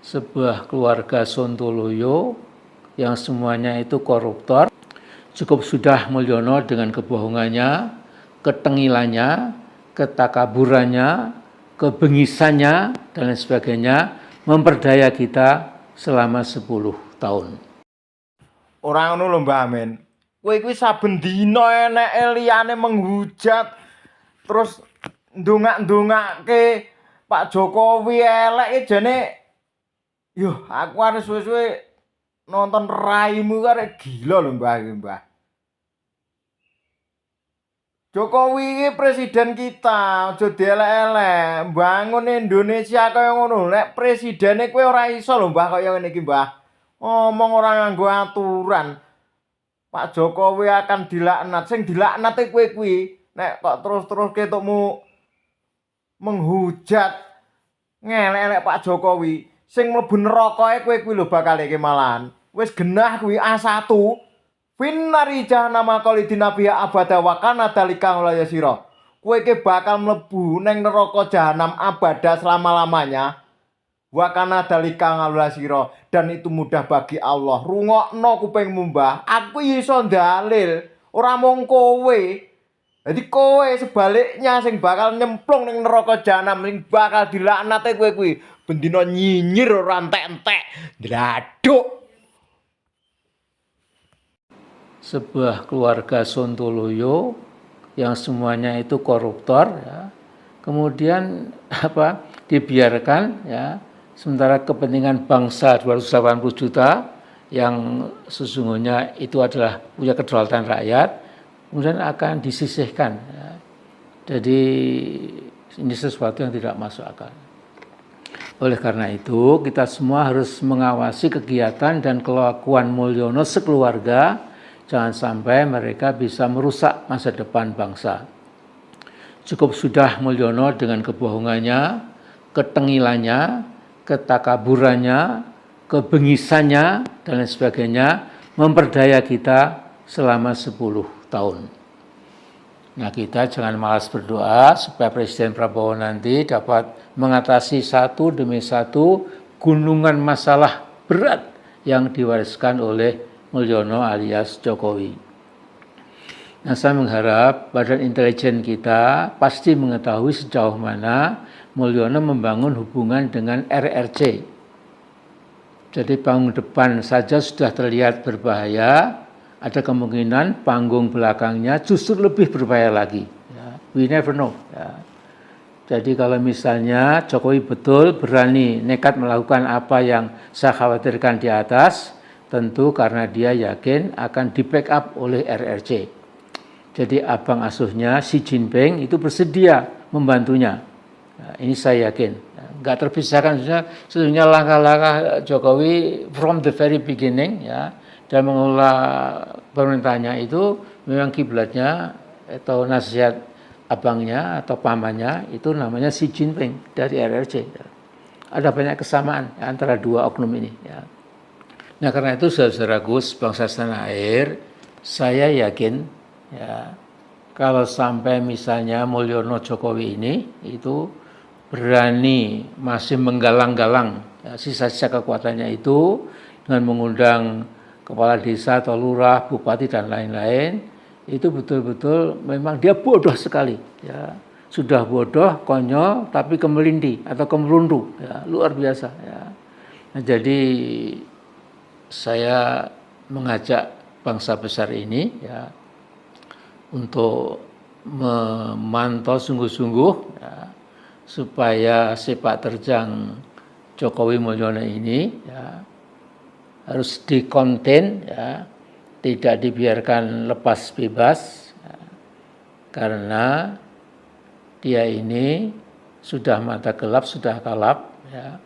sebuah keluarga Sontoloyo yang semuanya itu koruptor. Cukup sudah Mulyono dengan kebohongannya, ketengilannya, ketakaburannya, kebengisannya, dan lain sebagainya, memperdaya kita selama 10 tahun. Orang ngono lho Mbah Amin. Kowe kuwi saben dina eneke liyane menghujat terus ndongak-ndongake Pak Jokowi elek jane yo aku harus suwe-suwe nonton raimu arek gila lho Mbah iki Mbah. Jokowi iki presiden kita, aja dielek-elek. Bangun Indonesia kaya ngono. Nek presidene kowe ora iso lho Mbah kaya ngene iki Mbah. Ngomong ora nganggo aturan. Pak Jokowi akan dilaknat. Sing dilaknat kowe kuwi nek kok terus-terus ketukmu menghujat ngelek-elek Pak Jokowi. Sing mlebu neraka kowe kuwi lho bakal iki malahan. Wis genah kuwi A1. Finnari jahannama khalidina fiha abada wa kana dzalika la yasira. Kowe iki bakal mlebu ning neraka jahanam abada selama-lamanya. Wa kana dzalika la yasira, dan itu mudah bagi Allah. Rungokno kupingmu Mbah. Aku iso dalil, ora mung kowe. Jadi kowe sebaliknya sing bakal nyemplung ning neraka jahanam, sing bakal dilaknate kowe kuwi. Bendina nyinyir ora entek-entek. Ndladuk. Sebuah keluarga Sontoloyo yang semuanya itu koruptor, ya. Kemudian dibiarkan, ya, sementara kepentingan bangsa 280 juta yang sesungguhnya itu adalah punya kedaulatan rakyat kemudian akan disisihkan, ya. Jadi ini sesuatu yang tidak masuk akal. Oleh karena itu kita semua harus mengawasi kegiatan dan kelakuan Mulyono sekeluarga. Jangan sampai mereka bisa merusak masa depan bangsa. Cukup sudah Mulyono dengan kebohongannya, ketengilannya, ketakaburannya, kebengisannya, dan lain sebagainya, memperdaya kita selama 10 tahun. Nah, kita jangan malas berdoa supaya Presiden Prabowo nanti dapat mengatasi satu demi satu gunungan masalah berat yang diwariskan oleh Mulyono alias Jokowi. Nah, saya mengharap Badan Intelijen kita pasti mengetahui sejauh mana Mulyono membangun hubungan dengan RRC. Jadi panggung depan saja sudah terlihat berbahaya, ada kemungkinan panggung belakangnya justru lebih berbahaya lagi. Ya, we never know. Ya. Jadi kalau misalnya Jokowi betul berani nekat melakukan apa yang saya khawatirkan di atas, tentu karena dia yakin akan di-backup oleh RRC. Jadi abang asuhnya Xi Jinping itu bersedia membantunya. Nah, ini saya yakin. Nggak terpisahkan sesungguhnya langkah-langkah Jokowi from the very beginning, ya, dan mengelola pemerintahnya itu memang kiblatnya atau nasihat abangnya atau pamannya itu namanya Xi Jinping dari RRC. Ada banyak kesamaan antara dua oknum ini. Ya. Nah, karena itu saudara-saudaraku bangsa tanah air, saya yakin, ya, kalau sampai misalnya Mulyono Jokowi ini itu berani masih menggalang-galang, ya, sisa-sisa kekuatannya itu dengan mengundang kepala desa atau lurah, bupati dan lain-lain, itu betul-betul memang dia bodoh sekali, ya. Sudah bodoh, konyol, tapi kemelindi atau kemerundu, ya, luar biasa, ya. Nah, jadi saya mengajak bangsa besar ini, ya, untuk memantau sungguh-sungguh, ya, supaya sepak terjang Jokowi Mulyono ini, ya, harus dikonten, ya, tidak dibiarkan lepas bebas, ya, karena dia ini sudah mata gelap, sudah kalap, ya.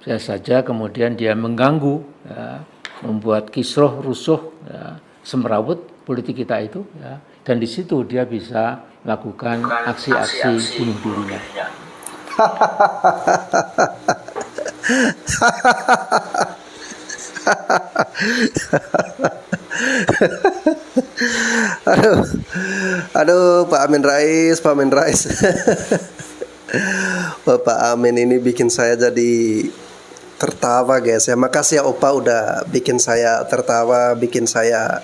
Bisa saja kemudian dia mengganggu, ya, membuat kisruh, rusuh, ya, semrawut politik kita itu, ya, dan di situ dia bisa melakukan aksi-aksi bunuh dirinya. Aduh, Pak Amin Rais, Pak Amin Rais. Bapak Amin ini bikin saya jadi tertawa guys ya. Makasih ya Opa udah bikin saya tertawa, bikin saya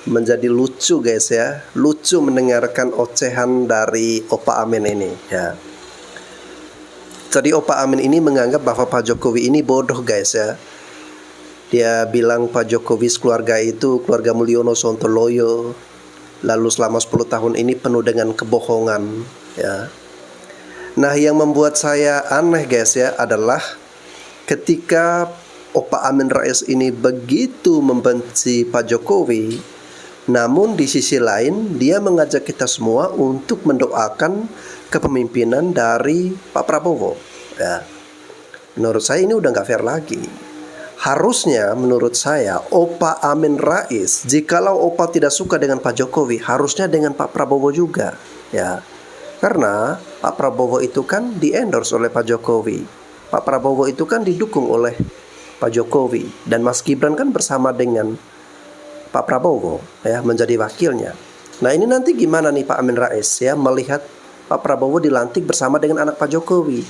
menjadi lucu guys ya. Lucu mendengarkan ocehan dari Opa Amin ini ya. Jadi Opa Amin ini menganggap bahwa Pak Jokowi ini bodoh guys ya. Dia bilang Pak Jokowi keluarga itu keluarga Mulyono Sontoloyo, lalu selama 10 tahun ini penuh dengan kebohongan ya. Nah yang membuat saya aneh guys ya adalah ketika Opa Amin Rais ini begitu membenci Pak Jokowi, namun di sisi lain dia mengajak kita semua untuk mendoakan kepemimpinan dari Pak Prabowo ya. Menurut saya ini udah gak fair lagi. Harusnya menurut saya Opa Amin Rais, jikalau Opa tidak suka dengan Pak Jokowi, harusnya dengan Pak Prabowo juga ya. Karena Pak Prabowo itu kan di-endorse oleh Pak Jokowi. Pak Prabowo itu kan didukung oleh Pak Jokowi. Dan Mas Gibran kan bersama dengan Pak Prabowo ya, menjadi wakilnya. Nah ini nanti gimana nih Pak Amin Rais ya, melihat Pak Prabowo dilantik bersama dengan anak Pak Jokowi.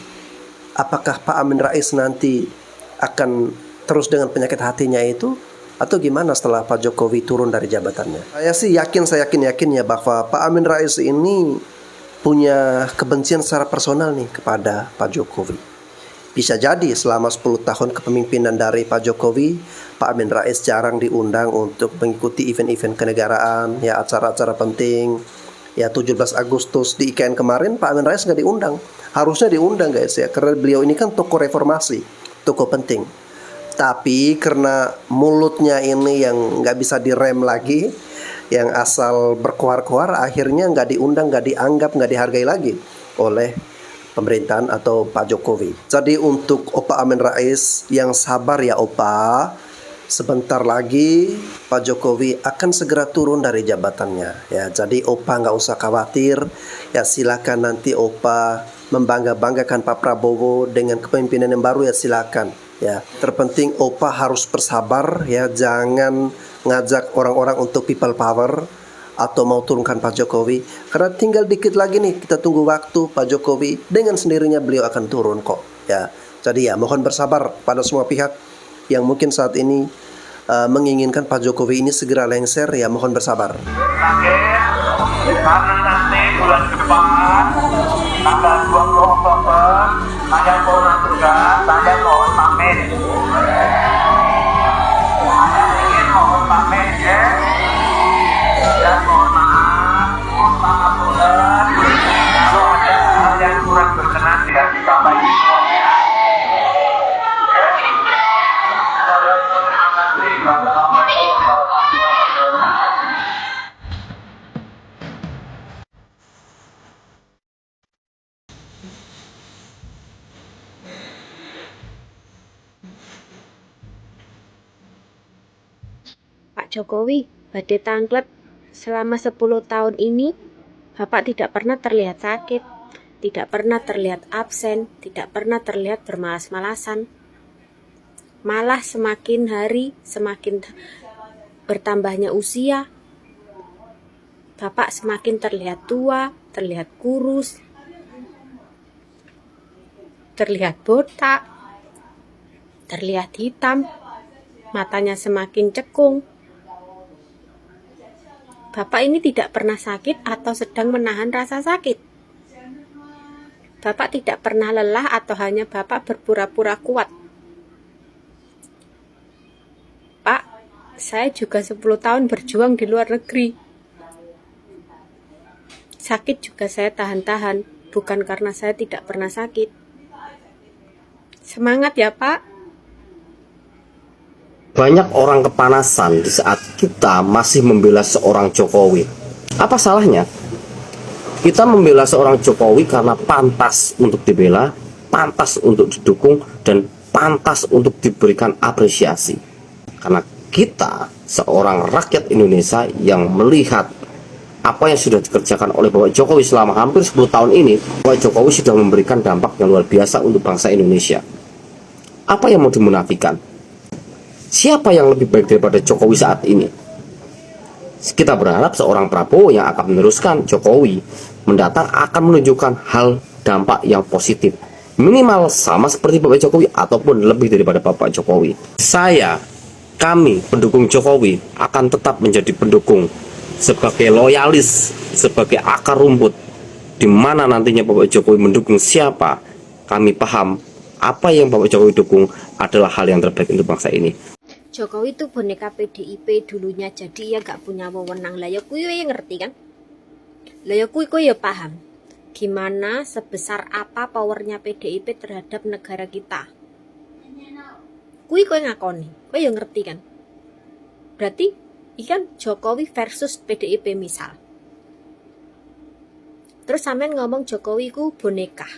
Apakah Pak Amin Rais nanti akan terus dengan penyakit hatinya itu, atau gimana setelah Pak Jokowi turun dari jabatannya? Saya yakin ya bahwa Pak Amin Rais ini punya kebencian secara personal nih kepada Pak Jokowi. Bisa jadi selama 10 tahun kepemimpinan dari Pak Jokowi, Pak Amin Rais jarang diundang untuk mengikuti event-event kenegaraan, ya acara-acara penting. Ya 17 Agustus di IKN kemarin Pak Amin Rais nggak diundang. Harusnya diundang guys ya, karena beliau ini kan tokoh reformasi, tokoh penting. Tapi karena mulutnya ini yang nggak bisa direm lagi, yang asal berkoar-koar, akhirnya nggak diundang, nggak dianggap, nggak dihargai lagi oleh pemerintahan atau Pak Jokowi. Jadi untuk Opa Amin Rais yang sabar ya Opa, sebentar lagi Pak Jokowi akan segera turun dari jabatannya ya. Jadi Opa nggak usah khawatir ya, silakan nanti Opa membangga-banggakan Pak Prabowo dengan kepemimpinan yang baru ya, silakan ya. Terpenting Opa harus bersabar ya, jangan ngajak orang-orang untuk people power atau mau turunkan Pak Jokowi, karena tinggal dikit lagi nih, kita tunggu waktu Pak Jokowi dengan sendirinya beliau akan turun kok ya. Jadi ya mohon bersabar pada semua pihak yang mungkin saat ini menginginkan Pak Jokowi ini segera lengser ya, mohon bersabar. Karena nanti bulan depan tanggal 20 Oktober ada corona juga, saya mohon pamit. Saya ingin mohon pamit ya. Dan mohon maaf bulan. Kalau ada hal yang kurang berkenan tidak disampaikan semuanya. Pak Jokowi, badai tangklet, selama 10 tahun ini Bapak tidak pernah terlihat sakit, tidak pernah terlihat absen, tidak pernah terlihat bermalas-malasan. Malah semakin hari semakin bertambahnya usia, Bapak semakin terlihat tua, terlihat kurus, terlihat botak, terlihat hitam, matanya semakin cekung. Bapak ini tidak pernah sakit atau sedang menahan rasa sakit. Bapak tidak pernah lelah atau hanya Bapak berpura-pura kuat. Pak, saya juga 10 tahun berjuang di luar negeri. Sakit juga saya tahan-tahan, bukan karena saya tidak pernah sakit. Semangat ya Pak. Banyak orang kepanasan di saat kita masih membela seorang Jokowi. Apa salahnya? Kita membela seorang Jokowi karena pantas untuk dibela, pantas untuk didukung, dan pantas untuk diberikan apresiasi. Karena kita seorang rakyat Indonesia yang melihat apa yang sudah dikerjakan oleh Bapak Jokowi selama hampir 10 tahun ini. Bapak Jokowi sudah memberikan dampak yang luar biasa untuk bangsa Indonesia. Apa yang mau dimunafikan? Siapa yang lebih baik daripada Jokowi saat ini? Kita berharap seorang Prabowo yang akan meneruskan Jokowi mendatang akan menunjukkan hal dampak yang positif, minimal sama seperti Bapak Jokowi ataupun lebih daripada Bapak Jokowi. Kami pendukung Jokowi akan tetap menjadi pendukung sebagai loyalis, sebagai akar rumput, di mana nantinya Bapak Jokowi mendukung siapa. Kami paham apa yang Bapak Jokowi dukung adalah hal yang terbaik untuk bangsa ini. Jokowi itu boneka PDIP dulunya, jadi ya gak punya wewenang. Lah ya kuwi ya ngerti kan? Lah ya kuwi ya paham gimana sebesar apa powernya PDIP terhadap negara kita. Kuwi kowe ngakoni, kowe ya ngerti kan? Berarti ikan Jokowi versus PDIP misal. Terus sampean ngomong Jokowi ku boneka.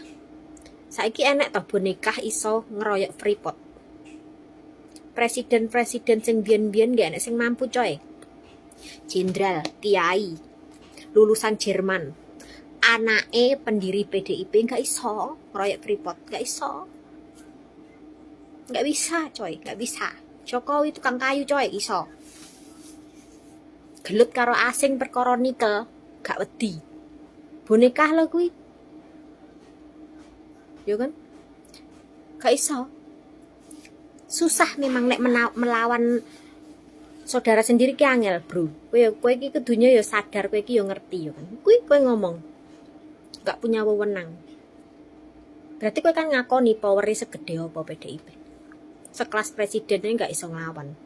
Saiki enek toh boneka iso ngeroyok Freeport. Presiden-presiden sing biyen-biyen gak enek sing mampu coy. Jenderal, kiai, lulusan Jerman, anake pendiri PDIP gak iso ngeroyok Freeport, gak iso. Gak bisa coy, gak bisa. Jokowi tukang kayu coy, iso. Gelut karo asing perkara nikel, gak wedi. Boneka lho kuwi. Yo kan? Gak iso. Susah memang nek melawan saudara sendiri ki angel, Bro. Kowe iki kedunya ya sadar, kowe iki ya ngerti ya kan. Kuwi kowe ngomong gak punya wewenang. Berarti kowe kan ngakoni power-e segede apa PDIP. Sekelas presidennya gak iso nglawan.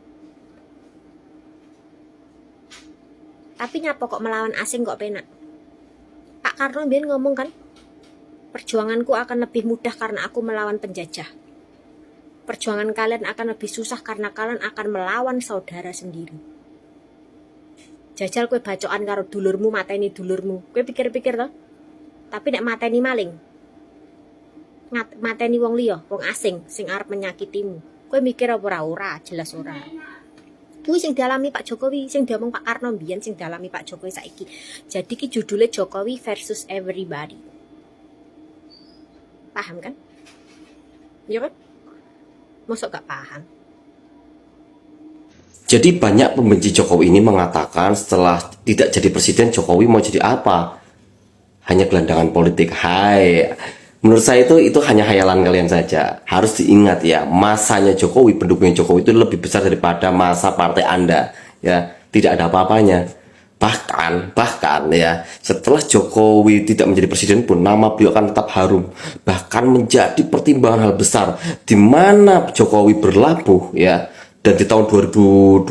Tapi nyapa kok melawan asing kok penak? Pak Karno biyen ngomong kan, perjuanganku akan lebih mudah karena aku melawan penjajah. Perjuangan kalian akan lebih susah karena kalian akan melawan saudara sendiri. Jajal kue bacokan karo dulurmu, mateni dulurmu. Kue pikir-pikir toh. Tapi nek mateni maling, mateni wong liya, wong asing sing arep menyakitimu. Kue mikir apa ora, jelas ora. Kuwi sing dialami Pak Jokowi, sing diomong Pak Karno mbiyen, sing dialami Pak Jokowi saiki. Jadi ki judulnya Jokowi versus everybody. Paham kan? Iya kan? Masuk gak paham? Jadi banyak pembenci Jokowi ini mengatakan setelah tidak jadi presiden Jokowi mau jadi apa? Hanya gelandangan politik. Hai, menurut saya itu hanya hayalan kalian saja. Harus diingat ya, masanya Jokowi, pendukungnya Jokowi itu lebih besar daripada masa partai Anda. Ya, tidak ada apa-apanya. Bahkan ya, setelah Jokowi tidak menjadi presiden pun nama beliau akan tetap harum. Bahkan menjadi pertimbangan hal besar di mana Jokowi berlabuh ya. Dan di tahun 2029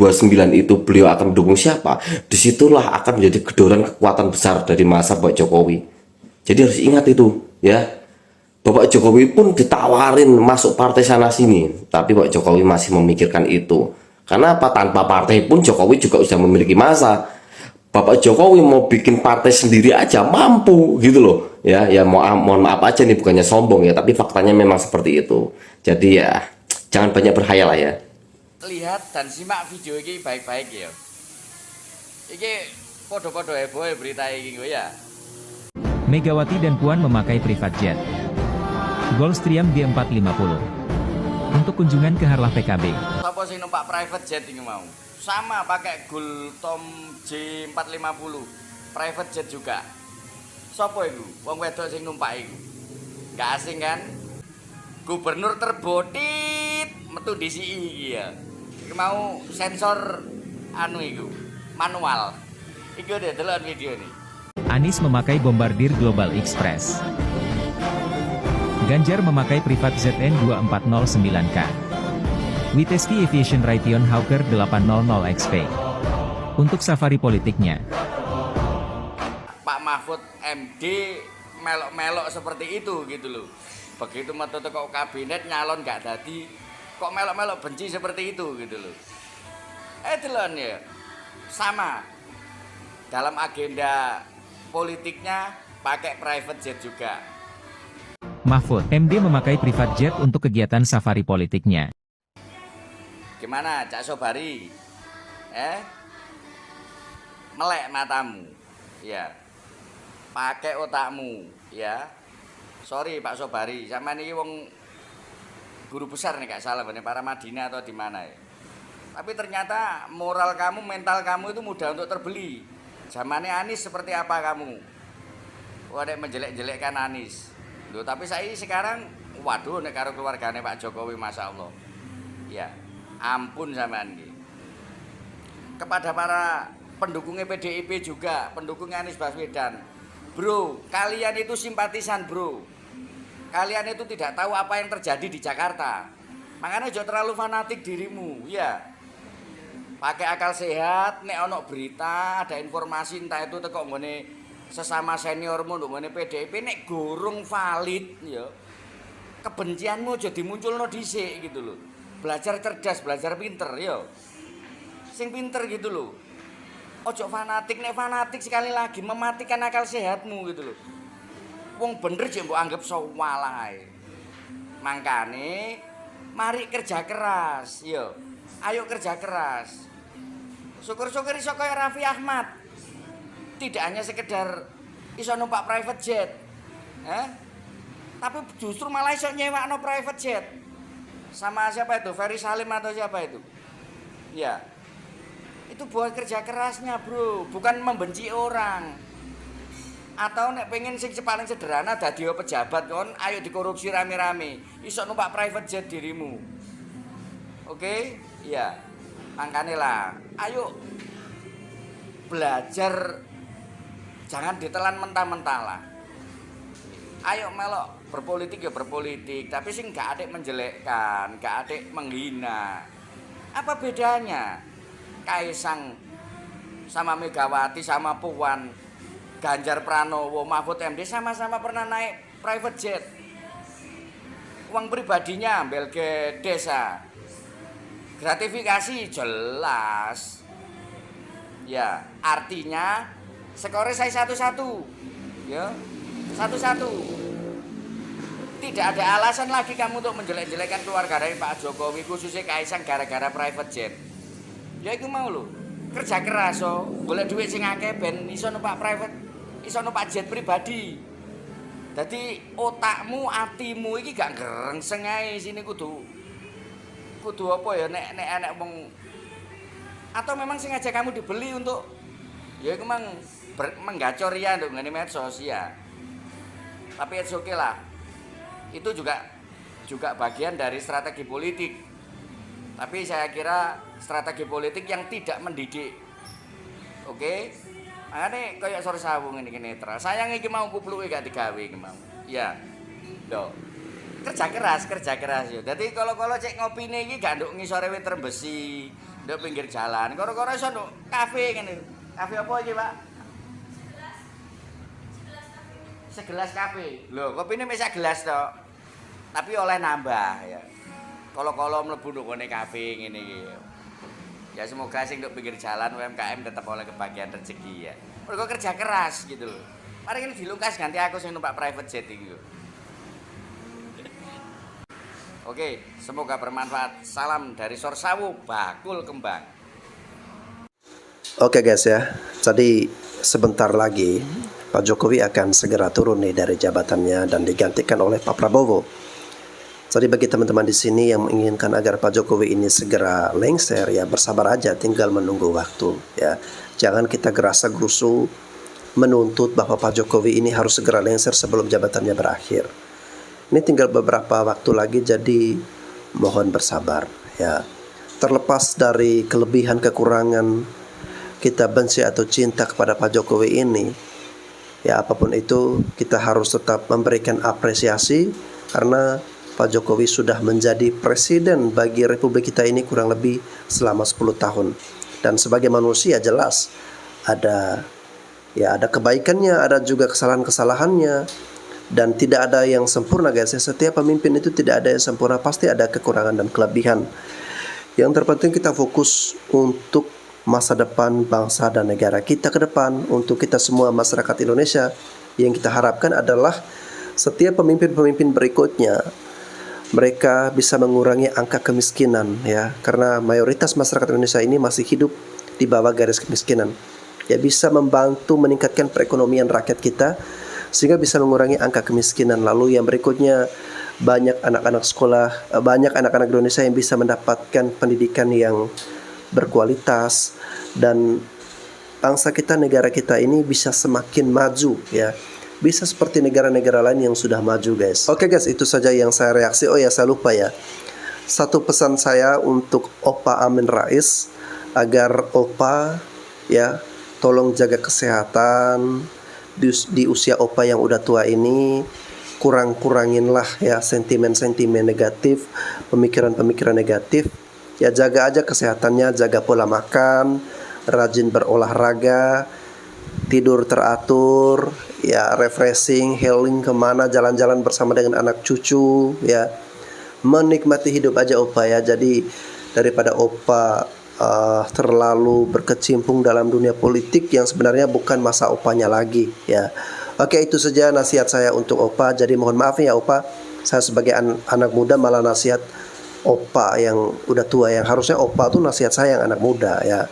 itu beliau akan mendukung siapa? Disitulah akan menjadi gedoran kekuatan besar dari masa Bapak Jokowi. Jadi harus ingat itu ya. Bapak Jokowi pun ditawarin masuk partai sana sini, tapi Bapak Jokowi masih memikirkan itu. Karena apa? Tanpa partai pun Jokowi juga sudah memiliki masa. Bapak Jokowi mau bikin partai sendiri aja mampu gitu loh ya. Ya mohon maaf aja nih, bukannya sombong ya, tapi faktanya memang seperti itu. Jadi ya jangan banyak berhayal lah ya. Lihat dan simak video ini baik-baik ya. Iki podo-podo heboh berita ini ya. Megawati dan Puan memakai private jet Gulfstream G450 untuk kunjungan ke Harlah PKB. Siapa sing numpak private jet ini mau? Sama pakai Gultom J450 private jet juga. Sopo itu? Wong wedok sing numpak iku. Gak asing kan? Gubernur terbotit metu DCI iki ya. Iki mau sensor anu iku, manual. Iki udah delok video nih. Anies memakai Bombardier Global Express. Ganjar memakai private ZN2409K. Witeski Aviation Raytheon Hawker 800 XP. Untuk safari politiknya, Pak Mahfud MD melok-melok seperti itu gitu loh. Begitu metu kok kabinet nyalon gak dadi, kok melok-melok benci seperti itu gitu loh. Delon ya. Sama. Dalam agenda politiknya pakai private jet juga. Mahfud MD memakai private jet untuk kegiatan safari politiknya. Gimana Cak Sobari? Melek matamu. Ya. Pakai otakmu, ya. Sorry Pak Sobari, sama ini wong guru besar nih gak salah bener para Madinah atau di mana ya. Tapi ternyata moral kamu, mental kamu itu mudah untuk terbeli. Zamannya Anies seperti apa kamu? Wadah menjelek-jelekkan Anies. Loh, tapi saya sekarang waduh nek karo keluargane Pak Jokowi masyaallah. Ya, ampun sampean iki. Kepada para pendukungnya PDIP juga, pendukungnya Anies Baswedan. Bro, kalian itu simpatisan, bro. Kalian itu tidak tahu apa yang terjadi di Jakarta. Makanya jangan terlalu fanatik dirimu, ya. Pakai akal sehat, nek ono berita, ada informasi entah itu teko nggone sesama seniormu nggone PDIP nek gorong valid, ya. Kebencianmu aja dimunculno dhisik gitu loh. Belajar cerdas, belajar pinter, ya. Sing pinter gitu loh. Ojo fanatik, nek fanatik sekali lagi mematikan akal sehatmu gitu loh. Wong bener jek mbok anggap sawalahe. Mangkane mari kerja keras, yo. Ayo kerja keras. Syukur-syukur iso kaya Raffi Ahmad. Tidak hanya sekedar iso numpak private jet. Tapi justru malah iso nyewakno private jet. Sama siapa itu? Ferry Salim atau siapa itu? Ya. Itu buat kerja kerasnya, bro, bukan membenci orang. Atau nek pengen sing paling sederhana dadi pejabat kon, ayo dikorupsi rame-rame. Iso numpak private jet dirimu. Oke? Iya. Angkane lah. Ayo belajar, jangan ditelan mentah-mentah lah. Ayo melok berpolitik ya berpolitik, tapi sing gak adek menjelekkan, gak adek menghina. Apa bedanya? Kaisang sama Megawati sama Puan, Ganjar Pranowo, Mahfud MD sama-sama pernah naik private jet. Uang pribadinya ambil ke desa. Gratifikasi jelas. Ya, artinya skornya saya 1-1. Ya. 1-1. Tidak ada alasan lagi kamu untuk menjelek-jelekan keluarga dari Pak Jokowi, khususnya Kaisang gara-gara private jet. Ya iku mau lho. Kerja keras so, golek duit sing akeh ben iso numpak private, iso numpak jet pribadi. Dadi otakmu, atimu iki gak gerengseng ae sini kudu apa ya nek enek wong atau memang sengaja kamu dibeli untuk ya iku memang menggacor ya untuk ngene medsos ya. Tapi it's okay lah. Itu juga bagian dari strategi politik. Tapi saya kira strategi politik yang tidak mendidik. Oke? Makanya kayak sore sawung ini netral. Sayang iki mau kupluke gak digawe iki mau. Ya. Loh. Kerja keras yo. Dadi kalau cek ngopine iki gak nduk ngisore wit Trembesi, nduk pinggir jalan. Koro-koro iso nduk kafe ngene. Kafe apa iki, Pak? Segelas kafe. Lho, kopine wis gelas tok. Tapi oleh nambah ya. Kalau mlebu nduk kafe ngene iki. Ya semoga sing nduk pinggir jalan UMKM tetap oleh kebagian rezeki ya. Mergo kerja keras gitu loh. Mari ini dilungkas ganti aku sing numpak private jet iki. Oke, semoga bermanfaat. Salam dari Sorsawu, bakul kembang. Oke guys ya, jadi sebentar lagi Pak Jokowi akan segera turun nih dari jabatannya dan digantikan oleh Pak Prabowo. Jadi bagi teman-teman di sini yang menginginkan agar Pak Jokowi ini segera lengser ya bersabar aja, tinggal menunggu waktu ya. Jangan kita gerasa-gerusu menuntut bahwa Pak Jokowi ini harus segera lengser sebelum jabatannya berakhir. Ini tinggal beberapa waktu lagi, jadi mohon bersabar ya. Terlepas dari kelebihan kekurangan kita benci atau cinta kepada Pak Jokowi ini, ya apapun itu kita harus tetap memberikan apresiasi karena Pak Jokowi sudah menjadi presiden bagi Republik kita ini kurang lebih selama 10 tahun. Dan sebagai manusia jelas ada kebaikannya, ada juga kesalahan-kesalahannya, dan tidak ada yang sempurna guys. Setiap pemimpin itu tidak ada yang sempurna, pasti ada kekurangan dan kelebihan. Yang terpenting kita fokus untuk masa depan bangsa dan negara kita ke depan, untuk kita semua masyarakat Indonesia. Yang kita harapkan adalah setiap pemimpin-pemimpin berikutnya mereka bisa mengurangi angka kemiskinan ya, karena mayoritas masyarakat Indonesia ini masih hidup di bawah garis kemiskinan. Ya, bisa membantu meningkatkan perekonomian rakyat kita sehingga bisa mengurangi angka kemiskinan. Lalu yang berikutnya, banyak anak-anak sekolah, banyak anak-anak Indonesia yang bisa mendapatkan pendidikan yang berkualitas, dan bangsa kita, negara kita ini bisa semakin maju ya. bisa seperti negara-negara lain yang sudah maju guys. Oke guys, itu saja yang saya reaksi. Oh ya, saya lupa ya, satu pesan saya untuk Opa Amin Rais, agar Opa ya tolong jaga kesehatan di usia Opa yang udah tua ini. Kuranginlah ya sentimen-sentimen negatif, pemikiran-pemikiran negatif. Ya jaga aja kesehatannya, jaga pola makan, rajin berolahraga, tidur teratur, ya refreshing, healing kemana, jalan-jalan bersama dengan anak cucu, ya menikmati hidup aja Opa ya. Jadi daripada Opa terlalu berkecimpung dalam dunia politik yang sebenarnya bukan masa Opanya lagi ya. Oke, itu saja nasihat saya untuk Opa. Jadi mohon maaf ya Opa, saya sebagai anak muda malah nasihat Opa yang udah tua, yang harusnya Opa tuh nasihat saya yang anak muda ya.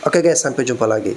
Oke guys, sampai jumpa lagi.